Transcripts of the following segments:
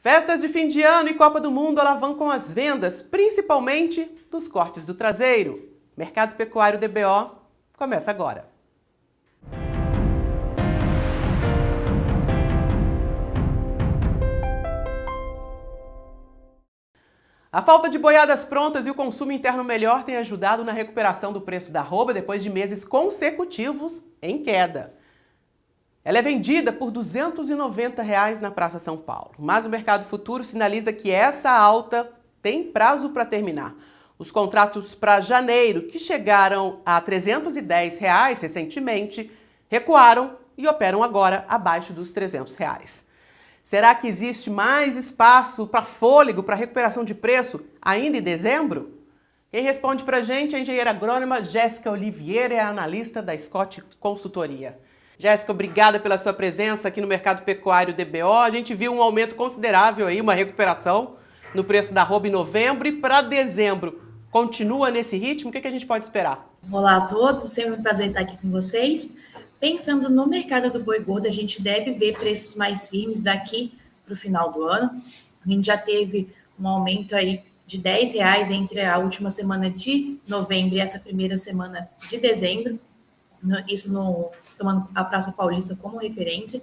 Festas de fim de ano e Copa do Mundo alavancam as vendas, principalmente dos cortes do traseiro. Mercado Pecuário DBO começa agora. A falta de boiadas prontas e o consumo interno melhor têm ajudado na recuperação do preço da arroba depois de meses consecutivos em queda. Ela é vendida por R$ 290 na Praça São Paulo, mas o mercado futuro sinaliza que essa alta tem prazo para terminar. Os contratos para janeiro, que chegaram a R$ 310 recentemente, recuaram e operam agora abaixo dos R$ 300. Será que existe mais espaço para fôlego, para recuperação de preço ainda em dezembro? Quem responde para a gente é a engenheira agrônoma Jéssica Oliveira, é analista da Scott Consultoria. Jéssica, obrigada pela sua presença aqui no Mercado Pecuário DBO. A gente viu um aumento considerável aí, uma recuperação no preço da arroba em novembro e para dezembro. Continua nesse ritmo? O que a gente pode esperar? Olá a todos, sempre um prazer estar aqui com vocês. Pensando no mercado do boi gordo, a gente deve ver preços mais firmes daqui para o final do ano. A gente já teve um aumento aí de R$ 10 entre a última semana de novembro e essa primeira semana de dezembro. Isso tomando a Praça Paulista como referência.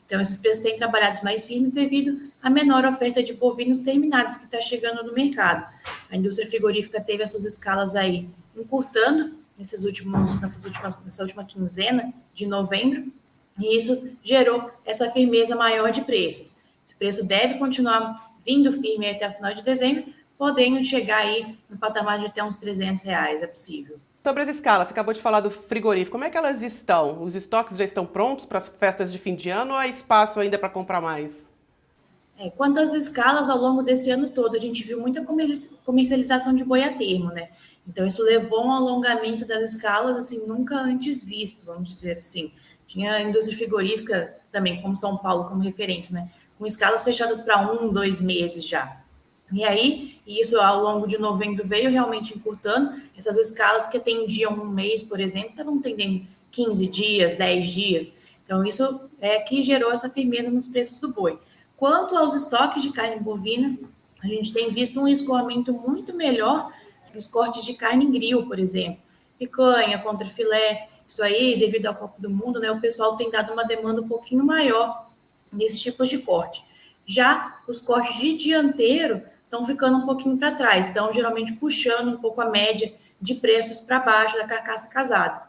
Então, esses preços têm trabalhado mais firmes devido à menor oferta de bovinos terminados que está chegando no mercado. A indústria frigorífica teve as suas escalas aí encurtando nessa última quinzena de novembro, e isso gerou essa firmeza maior de preços. Esse preço deve continuar vindo firme até o final de dezembro, podendo chegar aí no patamar de até uns R$ 300, é possível. Sobre as escalas, você acabou de falar do frigorífico, como é que elas estão? Os estoques já estão prontos para as festas de fim de ano ou há espaço ainda para comprar mais? Quanto às escalas, ao longo desse ano todo, a gente viu muita comercialização de boi a termo, né? Então, isso levou a um alongamento das escalas, assim, nunca antes visto, vamos dizer assim. Tinha a indústria frigorífica também, como São Paulo, como referência, né? Com escalas fechadas para 1, 2 meses já. E aí, isso ao longo de novembro veio realmente encurtando. Essas escalas que atendiam um mês, por exemplo, estavam atendendo 15 dias, 10 dias. Então, isso é que gerou essa firmeza nos preços do boi. Quanto aos estoques de carne bovina, a gente tem visto um escoamento muito melhor dos cortes de carne em grill, por exemplo. Picanha, contra filé, isso aí, devido ao Copa do Mundo, né, o pessoal tem dado uma demanda um pouquinho maior nesses tipos de corte. Já os cortes de dianteiro estão ficando um pouquinho para trás, estão geralmente puxando um pouco a média de preços para baixo da carcaça casada.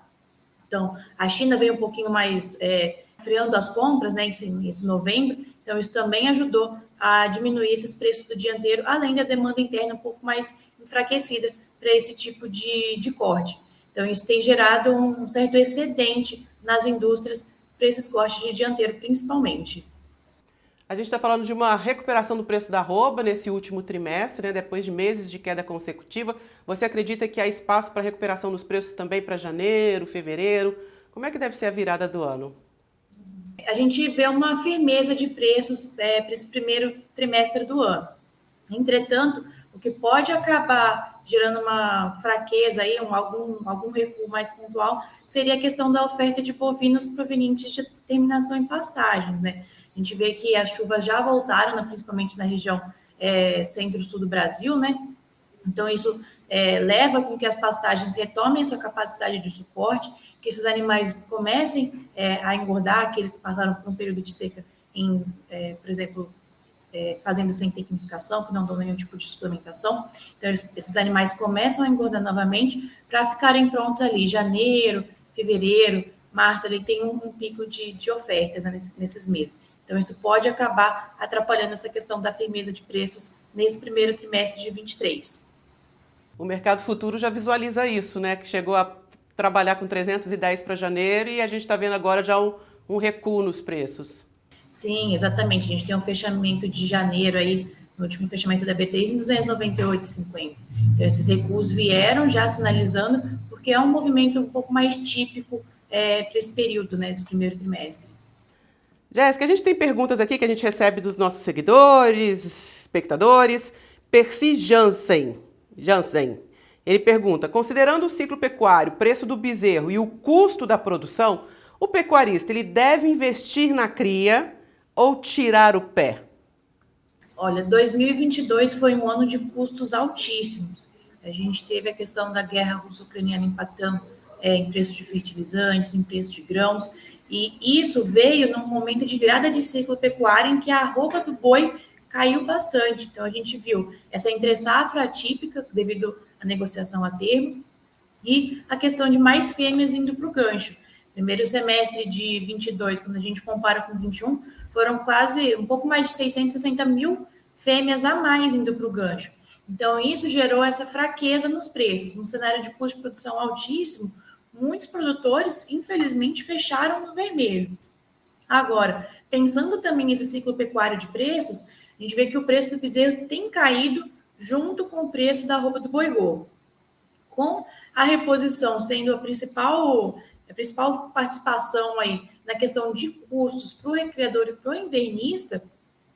Então, a China veio um pouquinho mais freando as compras, né, esse novembro, então isso também ajudou a diminuir esses preços do dianteiro, além da demanda interna um pouco mais enfraquecida para esse tipo de corte. Então, isso tem gerado um certo excedente nas indústrias para esses cortes de dianteiro, principalmente. A gente está falando de uma recuperação do preço da arroba nesse último trimestre, né, depois de meses de queda consecutiva. Você acredita que há espaço para recuperação dos preços também para janeiro, fevereiro? Como é que deve ser a virada do ano? A gente vê uma firmeza de preços para esse primeiro trimestre do ano. Entretanto, o que pode acabar gerando uma fraqueza, aí, algum recuo mais pontual, seria a questão da oferta de bovinos provenientes de terminação em pastagens, né? A gente vê que as chuvas já voltaram, né, principalmente na região centro-sul do Brasil, né? Então, isso leva com que as pastagens retomem a sua capacidade de suporte, que esses animais comecem a engordar, aqueles que passaram por um período de seca em, por exemplo, fazendas sem tecnificação, que não dão nenhum tipo de suplementação. Então, esses animais começam a engordar novamente para ficarem prontos ali, janeiro, fevereiro, março, ali tem um pico de ofertas, né, nesses meses. Então, isso pode acabar atrapalhando essa questão da firmeza de preços nesse primeiro trimestre de 23. O mercado futuro já visualiza isso, né? Que chegou a trabalhar com 310 para janeiro e a gente está vendo agora já um recuo nos preços. Sim, exatamente. A gente tem um fechamento de janeiro aí, no último fechamento da B3, em 298,50. Então, esses recuos vieram já sinalizando, porque é um movimento um pouco mais típico para esse período, né, desse primeiro trimestre. Jéssica, a gente tem perguntas aqui que a gente recebe dos nossos seguidores, espectadores. Percy Jansen. Ele pergunta, considerando o ciclo pecuário, preço do bezerro e o custo da produção, o pecuarista ele deve investir na cria ou tirar o pé? Olha, 2022 foi um ano de custos altíssimos. A gente teve a questão da guerra russo-ucraniana impactando em preços de fertilizantes, em preços de grãos, e isso veio num momento de virada de ciclo pecuário em que a arroba do boi caiu bastante. Então, a gente viu essa entre-safra atípica devido à negociação a termo e a questão de mais fêmeas indo para o gancho. Primeiro semestre de 22, quando a gente compara com 21, foram quase um pouco mais de 660 mil fêmeas a mais indo para o gancho. Então, isso gerou essa fraqueza nos preços. Num cenário de custo de produção altíssimo, muitos produtores, infelizmente, fecharam no vermelho. Agora, pensando também nesse ciclo pecuário de preços, a gente vê que o preço do bezerro tem caído junto com o preço da arroba do boi gordo. Com a reposição sendo a principal participação aí na questão de custos para o recriador e para o invernista,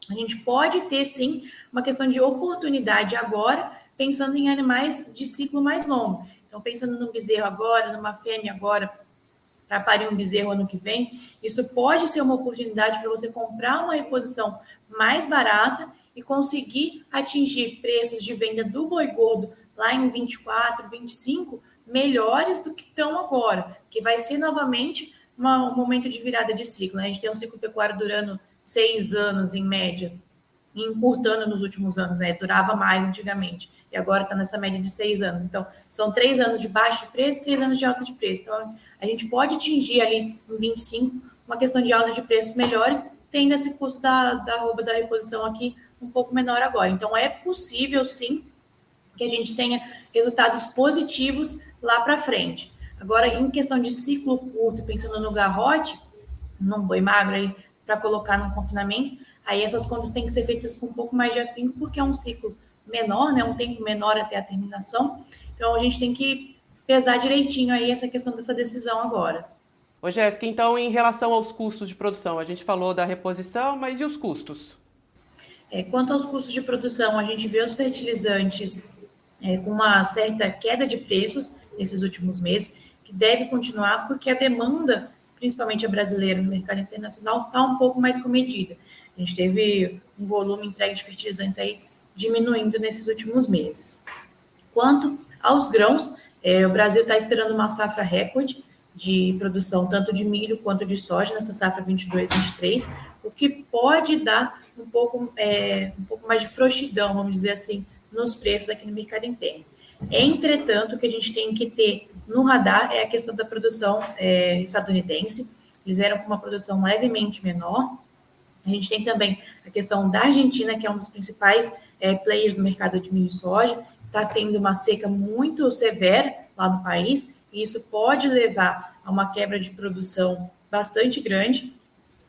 a gente pode ter, sim, uma questão de oportunidade agora, pensando em animais de ciclo mais longo. Então, pensando num bezerro agora, numa fêmea agora, para parir um bezerro ano que vem, isso pode ser uma oportunidade para você comprar uma reposição mais barata e conseguir atingir preços de venda do boi gordo lá em 24, 25, melhores do que estão agora, que vai ser novamente um momento de virada de ciclo, né? A gente tem um ciclo pecuário durando 6 anos, em média, e encurtando nos últimos anos, né? Durava mais antigamente, e agora está nessa média de 6 anos. Então, são 3 anos de baixo de preço, 3 anos de alta de preço. Então, a gente pode atingir ali em 25 uma questão de alta de preços melhores, tendo esse custo da arroba da reposição aqui um pouco menor agora. Então, é possível, sim, que a gente tenha resultados positivos lá para frente. Agora, em questão de ciclo curto, pensando no garrote, num boi magro aí, para colocar no confinamento, aí essas contas têm que ser feitas com um pouco mais de afinco, porque é um ciclo menor, né, um tempo menor até a terminação. Então, a gente tem que pesar direitinho aí essa questão dessa decisão agora. Ô, Jéssica, então, em relação aos custos de produção, a gente falou da reposição, mas e os custos? Quanto aos custos de produção, a gente vê os fertilizantes com uma certa queda de preços nesses últimos meses, que deve continuar porque a demanda, principalmente a brasileira no mercado internacional, está um pouco mais comedida. A gente teve um volume entregue de fertilizantes aí diminuindo nesses últimos meses. Quanto aos grãos, o Brasil está esperando uma safra recorde de produção, tanto de milho quanto de soja, nessa safra 22-23, o que pode dar um pouco mais de frouxidão, vamos dizer assim, nos preços aqui no mercado interno. Entretanto, o que a gente tem que ter no radar é a questão da produção estadunidense. Eles vieram com uma produção levemente menor. A gente tem também a questão da Argentina, que é um dos principais players no mercado de milho e soja. Está tendo uma seca muito severa lá no país, e isso pode levar a uma quebra de produção bastante grande.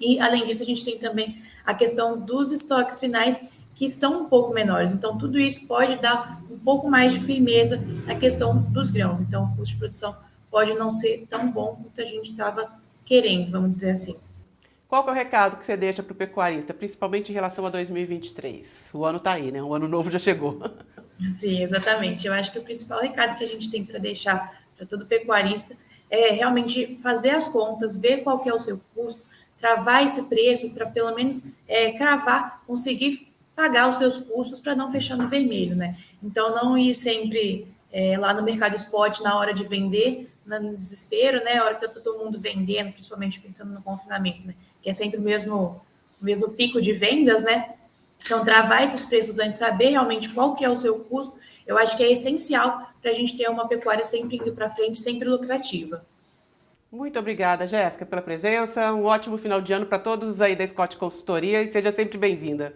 E, além disso, a gente tem também a questão dos estoques finais, que estão um pouco menores. Então, tudo isso pode dar um pouco mais de firmeza na questão dos grãos. Então, o custo de produção pode não ser tão bom quanto a gente estava querendo, vamos dizer assim. Qual que é o recado que você deixa para o pecuarista, principalmente em relação a 2023? O ano está aí, né? O ano novo já chegou. Sim, exatamente. Eu acho que o principal recado que a gente tem para deixar para todo pecuarista é realmente fazer as contas, ver qual que é o seu custo, travar esse preço para pelo menos cravar, conseguir pagar os seus custos para não fechar no vermelho, né? Então, não ir sempre lá no mercado spot na hora de vender, no desespero, né? A hora que está todo mundo vendendo, principalmente pensando no confinamento, né? Que é sempre o mesmo pico de vendas, né? Então, travar esses preços antes, saber realmente qual que é o seu custo, eu acho que é essencial para a gente ter uma pecuária sempre indo para frente, sempre lucrativa. Muito obrigada, Jéssica, pela presença. Um ótimo final de ano para todos aí da Scott Consultoria e seja sempre bem-vinda.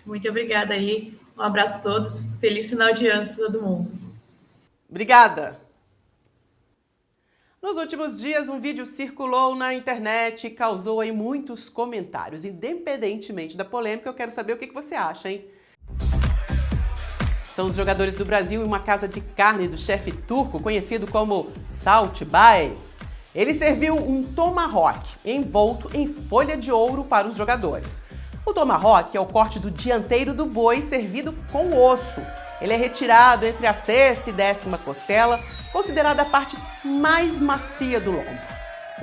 Muito obrigada aí. Um abraço a todos. Feliz final de ano para todo mundo. Obrigada! Nos últimos dias, um vídeo circulou na internet e causou aí muitos comentários. Independentemente da polêmica, eu quero saber o que você acha, hein? São os jogadores do Brasil em uma casa de carne do chefe turco, conhecido como Salt Bae. Ele serviu um tomahawk envolto em folha de ouro para os jogadores. O tomahawk é o corte do dianteiro do boi servido com osso. Ele é retirado entre a 6ª e 10ª costela, considerada a parte mais macia do lombo.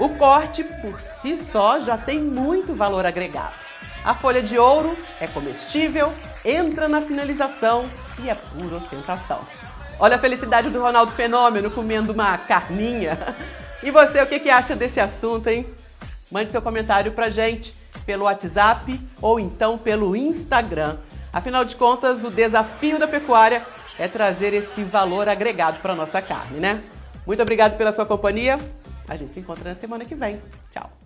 O corte, por si só, já tem muito valor agregado. A folha de ouro é comestível, entra na finalização e é pura ostentação. Olha a felicidade do Ronaldo Fenômeno comendo uma carninha. E você, o que acha desse assunto, hein? Mande seu comentário pra gente pelo WhatsApp ou então pelo Instagram. Afinal de contas, o desafio da pecuária é trazer esse valor agregado para a nossa carne, né? Muito obrigado pela sua companhia. A gente se encontra na semana que vem. Tchau!